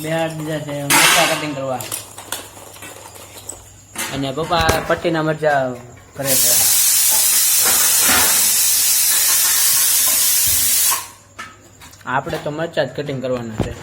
બેહાડી દીધા છે મરચા કટિંગ કરવા, અને પપ્પા પટ્ટીના મરચા કરે છે. આપણે તો મરચા જ કટિંગ કરવાના છે.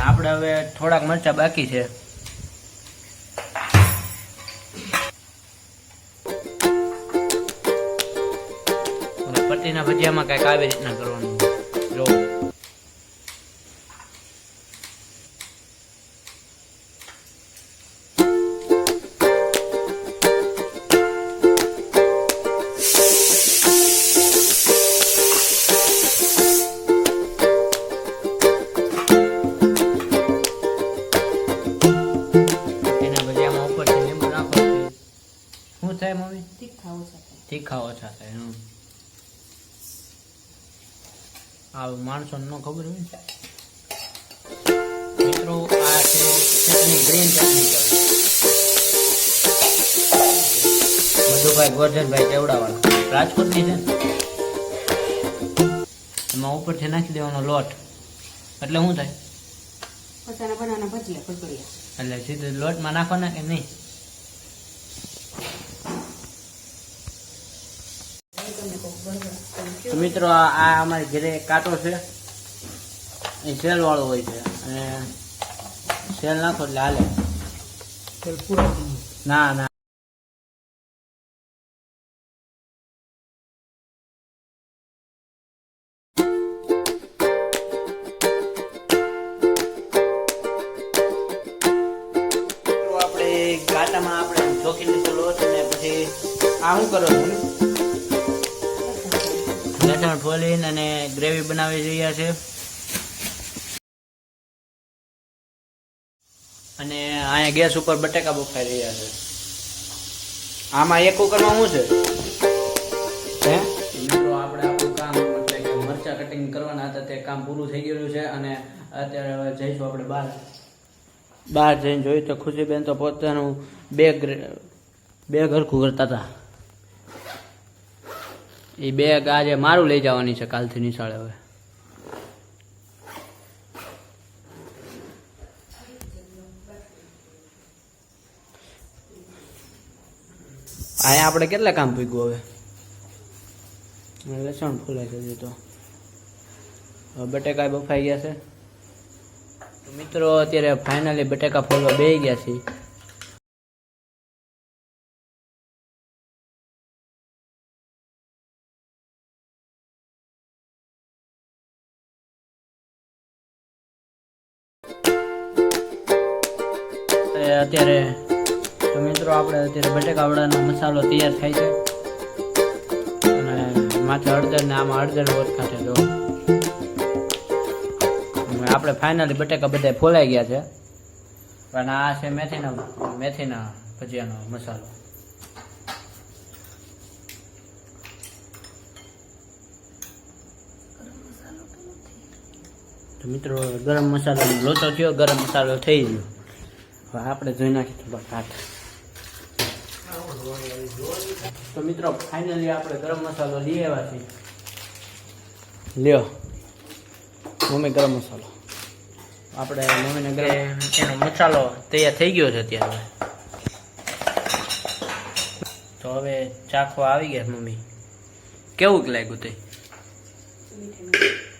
આપણે હવે થોડાક મરચા બાકી છે. પટ્ટીના ભજીયામાં કઈક આવી રીતના કરવાનું. જો થાય મમ્મી, તીખા ઓછા થાય. આવું માણસો ન ખબર હોય. મિત્રો આ છે ચટણી, ગ્રીન ચટણી મધુભાઈ ગોરધનભાઈ કેવડાવાળા રાજકોટની છે. એમાં ઉપરથી નાખી દેવાનો લોટ, એટલે શું થાય? એટલે સીધું લોટમાં નાખવાના કે નહીં? તો મિત્રો આ અમારી ઘરે કાંટો છે, એ સેલ વાળો હોય છે, અને સેલ નાખો એટલે હાલે. ના ના, આપણે કાંટામાં આપણે ચોકી લીધો લોટ, અને પછી આ શું કરવાનું? લસણ ફોલીને અને ગ્રેવી બનાવી રહ્યા છે. અને અહીંયા ગેસ ઉપર બટેકા બફાઈ રહ્યા છે. આમાં એક કુકરમાં શું છે? મિત્રો આપણે આપણું કામ એટલે કે મરચા કટિંગ કરવાના હતા તે કામ પૂરું થઈ ગયેલું છે. અને અત્યારે હવે જઈશું આપણે બહાર જઈને જોયું તો ખુશીબેન તો પોતાનું બેગ હરખું કરતા હતા. એ બેગ આજે મારું લઈ જવાની છે કાલથી નિશાળે. હવે અહીંયા આપણે કેટલા કામ પૂગ્યું? હવે લસણ ફૂલાઈ ગયું તો બટેકા બફાઈ ગયા છે. મિત્રો અત્યારે ફાઇનલી બટેકા ફોલવા બેસી ગયા છે. અત્યારે તો મિત્રો આપણે અત્યારે બટેકા વડાનો મસાલો તૈયાર થાય છે. અને માથે હળદર ને આમાં હળદર વોટ કાઢે. તો આપણે ફાઇનલી બટેકા બધા ફોલાઈ ગયા છે. પણ આ છે મેથીના ભજીયાનો મસાલો. તો મિત્રો ગરમ મસાલો લોચો થયો, ગરમ મસાલો થઈ ગયો. હવે આપણે જોઈ નાખીએ થોડા કાઠ. તો મિત્રો ફાઇનલી આપણે ગરમ મસાલો લઈ આવ્યા છીએ. લ્યો મમ્મી ગરમ મસાલો. આપણે મમ્મીને ઘરે એનો મસાલો તૈયાર થઈ ગયો છે અત્યારે. તો હવે ચાખવા આવી ગયા મમ્મી. કેવું લાગ્યું તે?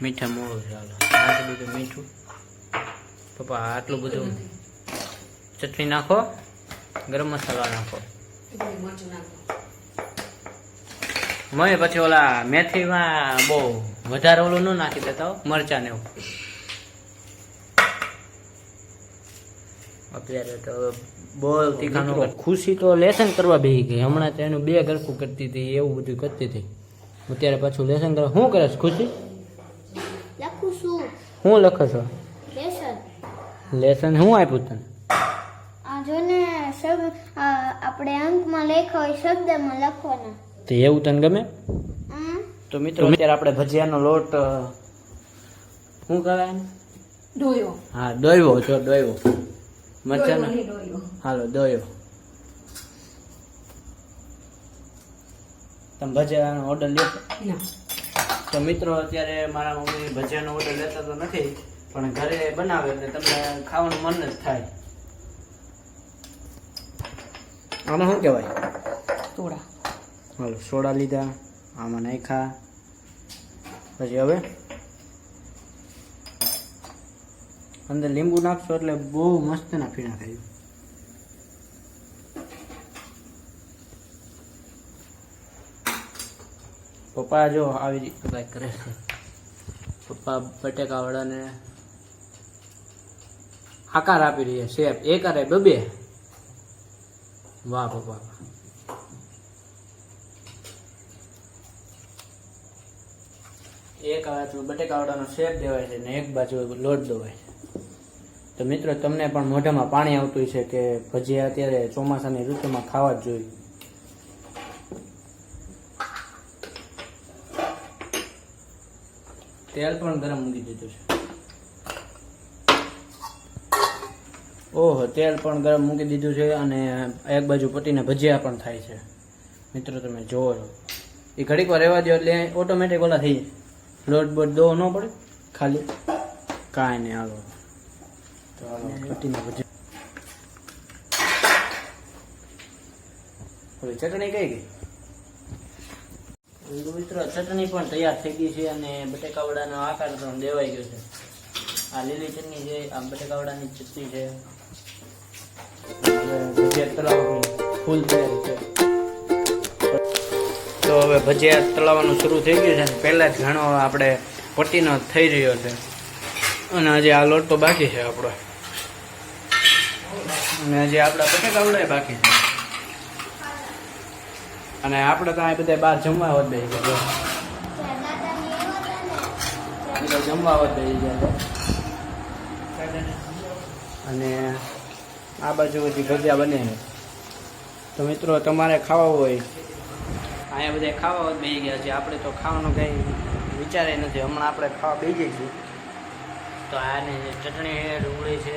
મીઠા મોળું છે. હાલો નાખી દીધું મીઠું. પપ્પા આટલું બધું ચટણી નાખો, ગરમ મસાલો નાખો. મમ્મી પછી ઓલા મેથીમાં બહુ વધારે ઓલું ન નાખી દેતા મરચાં ને એવું. અત્યારે તો બહુ તીખાનું. ખુશી તો લેસન કરવા બેસી ગઈ. હમણાં તો એનું બે ગરખું કરતી હતી, એવું બધું કરતી હતી. અત્યારે પાછું લેસન કરવા. શું કરે છે ખુશી? લખું છું શું લખો છો? લેસન. લેસન શું આપ્યું તને? આ જો ને શબ્દ આપણે અંકમાં લખ્યો હોય શબ્દમાં લખવાનો. તો એવું તને ગમે? હમ. તો મિત્રો અત્યારે આપણે ભજીયાનો લોટ શું કહેવાય? ડોયો. હા દોયવો જો દોયવો મરચાનો ડોયો. હાલો દોયો. તમે ભજીયાનો ઓર્ડર લ્યો છો? ના. તો મિત્રો અત્યારે મારા મમ્મી ભજીયાનો ઓર્ડર લેતા તો નથી પણ ઘરે બનાવે એટલે તમને ખાવાનું મન જ થાય. આમાં શું કહેવાય? તોડા. હાલો સોડા લીધા, આમાં નાખ્યા, પછી હવે અંદર લીંબુ નાખશો એટલે બહુ મસ્ત ના ફીણા થાય. પપ્પા જો આવી રીતે કંઈક કરે છે. પપ્પા બટેકા વડાને આકાર આપી રહ્યા શેપ એક અરે બબે. વાહ પપ્પા. એક બાજુ બટેકા વડાનો શેપ દેવાય છે ને એક બાજુ લોટ દેવાય છે. તો મિત્રો તમને પણ મોઢામાં પાણી આવતું છે કે ભજીયા અત્યારે ચોમાસાની ઋતુમાં ખાવા જ જોઈએ. તેલ પણ ગરમ મૂકી દીધું છે. ઓહો તેલ પણ ગરમ મૂકી દીધું છે અને એક બાજુ પતીને ભજીયા પણ થાય છે. મિત્રો તમે જોવો છો એ ઘડીક વાર રહેવા દો એટલે ઓટોમેટિક ઓલા થઈ જાય. લોટ બોટ દો ન પડે ખાલી કાંઈ નહીં. હાલો તો હાલો પતીને ભજીયા. ઓલી ચટણી કઈ ગઈ? મિત્રો ચટણી પણ તૈયાર થઈ ગઈ છે અને બટેકા વડાનો આકાર પણ દેવાઈ ગયો છે. આ લીલી ચટણી છે, આ બટેકા વડાની ચટણી છે. ભજીયા તળાવવાની ફૂલ તૈયારી છે. તો હવે ભજીયા તળાવવાનું શરૂ થઈ ગયું છે અને પહેલા જ ઘણો આપણે પટ્ટીનો થઈ રહ્યો છે અને હજી આ લોટ તો બાકી છે આપણો અને હજી આપણા બટેકા વડા બાકી છે અને આપણે તો આ બધા બહાર જમવા હોત બેસી ગયા. જમવા હોત બેસી ગયા અને આ બાજુ બધી ભજીયા બને છે. તો મિત્રો તમારે ખાવા હોય અહીંયા બધા ખાવા હોત બેસી ગયા છે. આપણે તો ખાવાનું કંઈ વિચારે નથી. હમણાં આપણે ખાવા બેસી જઈશું. તો આની ચટણી છે, ડુંગળી છે,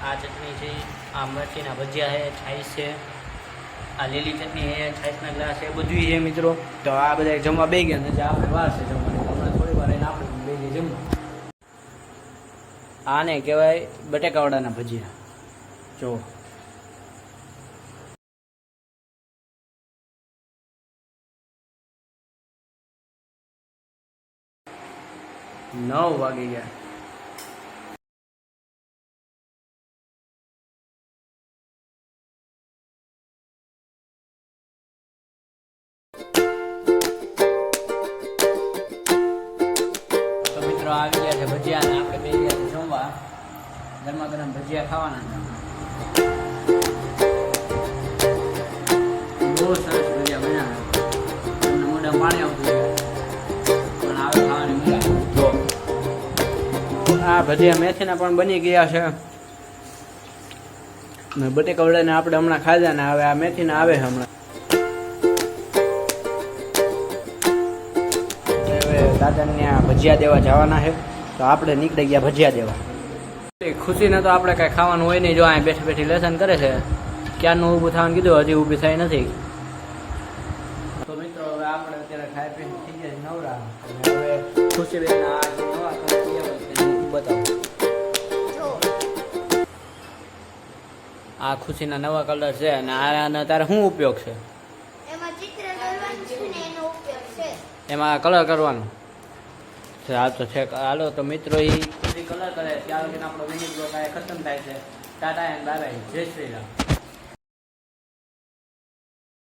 આ ચટણી છે, આ મરચીના ભજીયા છે, છાશ છે, આ લીલી ચટણી છે, છાશના ગ્લાસ છે, બધું છે મિત્રો. તો આ બધા જમવા બેસી ગયા નથી. આપણે વાર છે જમવાની. હમણાં થોડી વાર એને આપણે બેસી જમવા. આને કહેવાય બટેકાવડાના ભજીયા. જો 9 વાગી ગયા. તો મિત્રો આવી ગયા છે ભજીયા અને આપણે બે ગયા છે જમવા. ગરમા ગરમ ભજીયા ખાવાના. બહુ સરસ ભજીયા બન્યા. તમને મોઢા પાણી આવતું પણ આવે ખાવાની મજા. જો આ ભજીયા મેથીના પણ બની ગયા છે. બટેકા વડાને આપણે હમણાં ખાધા ને હવે આ મેથીના આવે છે હમણાં. હવે દાદાને ભજીયા દેવા જવાના છે તો આપણે નીકળી ગયા ભજીયા દેવા. ખુશીને તો આપણે કાંઈ ખાવાનું હોય નહીં. જો અહીં બેઠી બેઠી લેસન કરે છે. ક્યારનું ઊભું થવાનું કીધું હજી ઊભી થઈ નથી. તો મિત્રો હવે આપણે અત્યારે ખાઈ પીને થઈ ગયા નવરા. હવે ખુશી બેન આ નવા બતાવો. આ ખુશીના નવા કલર છે અને આના તારે શું ઉપયોગ છે? એમાં ચિત્ર દોરવાનું છે ને એનો ઉપયોગ છે. એમાં કલર કરવાનો હા તો છે. હાલો તો મિત્રો એ ખુશી કલર કરે ત્યાં લગીને આપણો મિનિટ બ્લોગ આ ખતમ થાય છે. Tata and bye bye. જય શ્રી રામ.